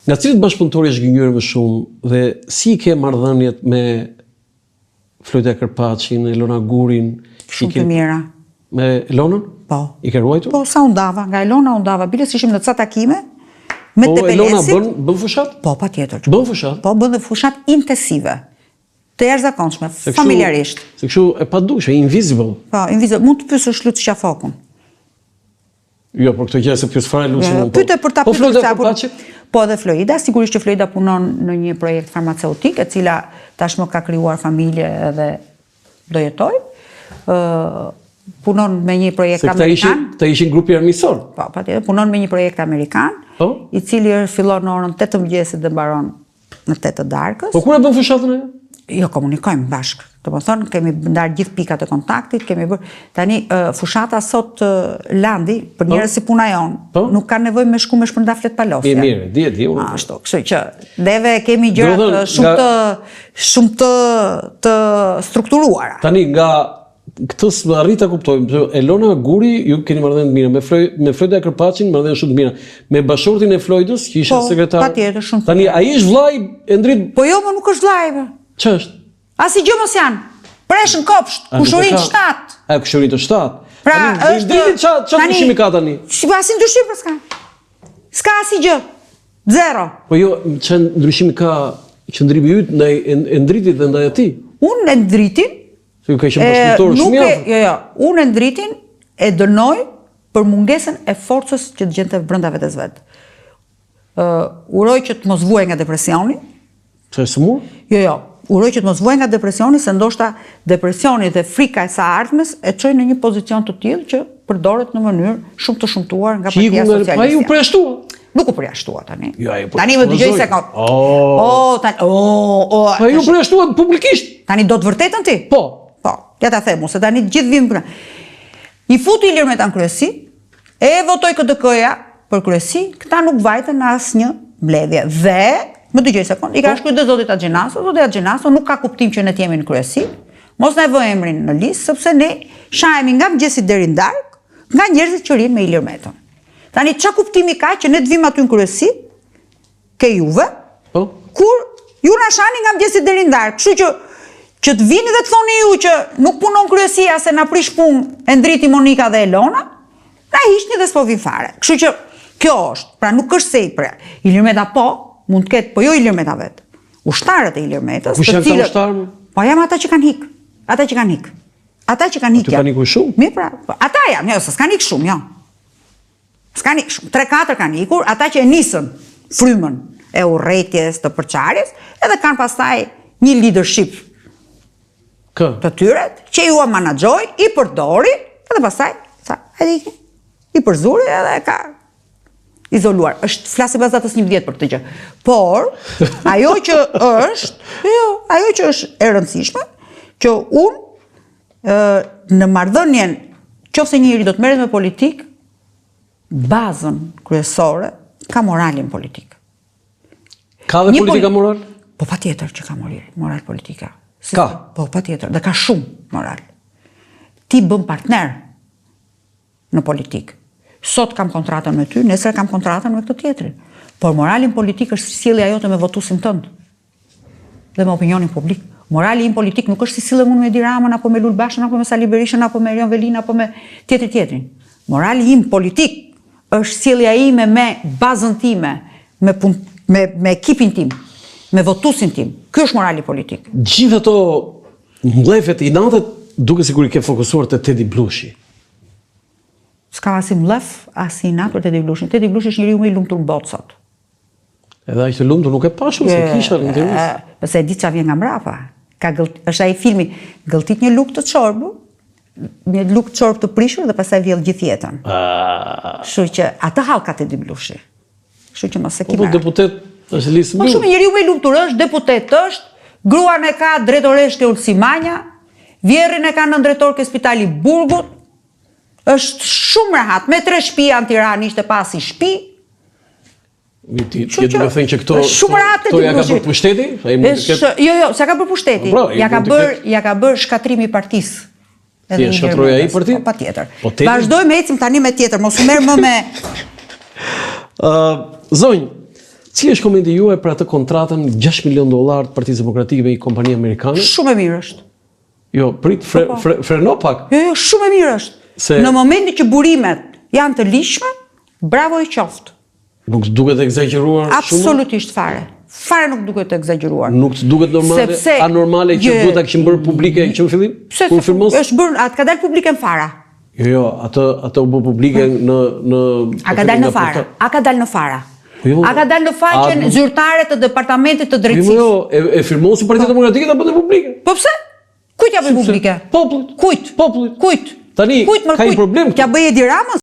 Nga cilët bashkëpunëtorë është gënjur më shumë dhe si ke marrëdhëniet me Flojta Kërpacin, Elona Gurin? Shumë të mira. Me Elonën? Po. I ke ruajtur? Po, sa undava. Nga Elona undava. Biles ishim në ca takime me Tepelesit. Po, Elona bën fushat? Po, patjetër. Bën fushat? Po, bën dhe fushat intensive. Të jashtëzakonshme, familjarisht. Se kështu e padukshme, invisible. Po, invisible. Mund të pyesësh Lutë Qafokun. Jo, por këtë gjë se pyes fare Lutë. Pyete për ta pyetur. Po Flojta Kërpaçi? Po dhe Flojida, sigurisht që Flojida punon në një projekt farmaceutik, e cila tashmë ka krijuar familje edhe do jetoj. Punon me një projekt amerikan. Këta ishin grupi armiqësor. Po, patjetër, punon me një projekt amerikan, i cili fillon në orën 8 të mëngjesit dhe mbaron në 8 të darkës. Po kur e bën fushatën ajo? Jo, komunikojmë bashkë. Domethënë kemi ndarë gjithë pikat e kontaktit, kemi bërë tani fushata sot landi për njerëz si puna jon, nuk ka nevojë me shku me shpërndaflet palosja. Mirë, di. Ashtu, kështu që neve kemi gjëra shumë të strukturuara. Tani nga këtë arrit ta kuptojmë, Elona Guri ju keni marrëdhënie të mira, me Flojta Kërpacin marrëdhënie shumë të mira. Me bashortin e Flojdës, që ishte sekretar. Patjetër, shumë. Tani ai është vllai e ndrit. Po jo, më nuk është vllai. Ç'është? Asi gjë mos janë. Preshën kopsht, kushurinë 7. Kushurinë 7. Pra, është çfarë ndryshimi ka tani? Asi ndryshim s'ka. S'ka asi gjë. Zero. Po jo, çfarë ndryshimi ka qëndrimi yt ndaj e ndritit dhe ndaj atij? Unë e ndritin. Se ju ka qenë bashkëpunëtor shumë i afërt. Jo. Unë e ndritin e dënoj për mungesën e forcës që të gjente brenda vetes vet. Uroj që të mos vuaj nga depresioni. Çfarë smur? Jo. Uroj që të mos vuaj nga depresioni, se ndoshta depresioni dhe frika e së ardhmes e çojnë në një pozicion të tillë që përdoret në mënyrë shumë të shumtuar nga Partia Socialiste. Pa ju përjashtua. Nuk u përjashtua tani. Tani më dëgjoj se ka. Pa ju përjashtua publikisht. Tani do të vërtetën ti? Po. Ja ta themu, se tani gjithë vim për. I futi Ilir Meta në kryesi, e votoi KDK-ja për kryesi, këta nuk vajtën në asnjë mbledhje. Dhe më dëgjoj sekond, i ka shkruar dhe zoti Axhenaso, zoti Axhenaso nuk ka kuptim që ne të jemi në kryesi, mos na vë emrin në listë, sepse ne shahemi nga mëngjesi deri në darkë, nga njerëzit që rrinë me Ilir Metën. Tani ç'a kuptimi ka që ne të vim aty në kryesi, ke juve, kur ju na shani nga mëngjesi deri në darkë, kështu që të vini dhe të thoni ju që nuk punon kryesia se na prish punë e ndriti Monika dhe Elona, na hiqni dhe s'po vin fare. Kështu që kjo është, pra nuk është se i pre. Ilir Meta mund të ketë, po jo Ilir Meta vetë. Ushtarët e Ilir Metës, kush janë këta ushtarë? Po jam ata që kanë hik. Ata që kanë hik. Aty kanë ikur shumë? Mirë pra, ata janë, jo, s'kan hik shumë, jo. S'kan hik shumë. 3-4 kanë ikur, ata që e nisën frymën e urrëties, të përçarjes, edhe kanë pastaj një leadership të tyre, që ju a manaxhoi, i përdori, edhe pastaj, i përzuri edhe ka izoluar. Flasim pas datës 11 për këtë gjë. Por, ajo që është e rëndësishme, që unë në marrëdhënien, qofse njëri do të merret me politik, bazën kryesore ka moralin politik. Ka dhe politika moral? Po patjetër që ka moral politika. Ka? Po patjetër, dhe ka shumë moral. Ti bën partner në politikë. Sot kam kontratën me ty, nesër kam kontratën me këtë tjetrin. Por moralin politik është sjellja jote me votuesin tënd dhe me opinionin publik. Morali im politik nuk është si sillem unë me Edi Ramën, apo me Lul Bashën, apo me Sali Berishën, apo me Erion Velin, apo me tjetrin. Morali im politik është sjellja ime me bazën time, me ekipin tim, me votuesin tim. Ky është morali politik. Gjithë ato mllefet i natet duke sikur i ke fokusuar te Tedi Blushi. S'ka as i mllef, as i nat për Tedi Blushin. Tedi Blushi është njeriu më i lumtur në botë sot. Edhe ai të lumtur nuk e pashur se kisha në intervistë. Pse e di çfarë vjen nga mbrapa. Është ai filmi Gëlltit një luk të çorbu, një luk të çorb të prishur dhe pastaj vjell gjithë jetën. Kështu që atë hall ka Tedi Blushi. Kështu që mos e kemi. Po deputet është listë mbyllur. Po shumë njeriu më i lumtur është, deputet është, gruan e ka drejtoreshke Ulsi Manja, vjerrin e ka nëndrejtor ke Spitali Burgut. Është shumë rehat, me 3 shtëpi në Tiranë, ishte pasi shtëpi. Ti do të thënë që këto ja ka bërë pushteti? Jo, s'ka bërë pushteti. Ja ka bërë shkatrimi i partisë. Si e shkatroi ai partinë? Patjetër. Vazhdojmë ecim tani me tjetër, mos u merr më me Zonjë, Si është komenti juaj për atë kontratën $6 milion të Partisë Demokratike me një kompani amerikane? Shumë e mirë është. Jo, prit, freno pak. Jo, shumë e mirë është. Në momentin që burimet janë të lishme, bravo i qoftë. Nuk të duket egzageruar shumë? Absolutisht fare. Fare nuk duket egzageruar. Nuk të duket normale, anormale që duhet ta kishim bërë publike që në fillim? Kur firmos? Është bërë, atë ka dalë publike në fara. Jo, atë u bë publike në A ka dalë në fara. A ka dalë në fara. A ka dalë në faqen zyrtare të departamentit të drejtësisë. Jo, e firmosi Partia Demokratike ta bënte publike. Po pse? Kujt ja bën publike? Popullit. Kujt? Popullit. Kujt? Tani ka një problem. Kja bëj Edi Ramës?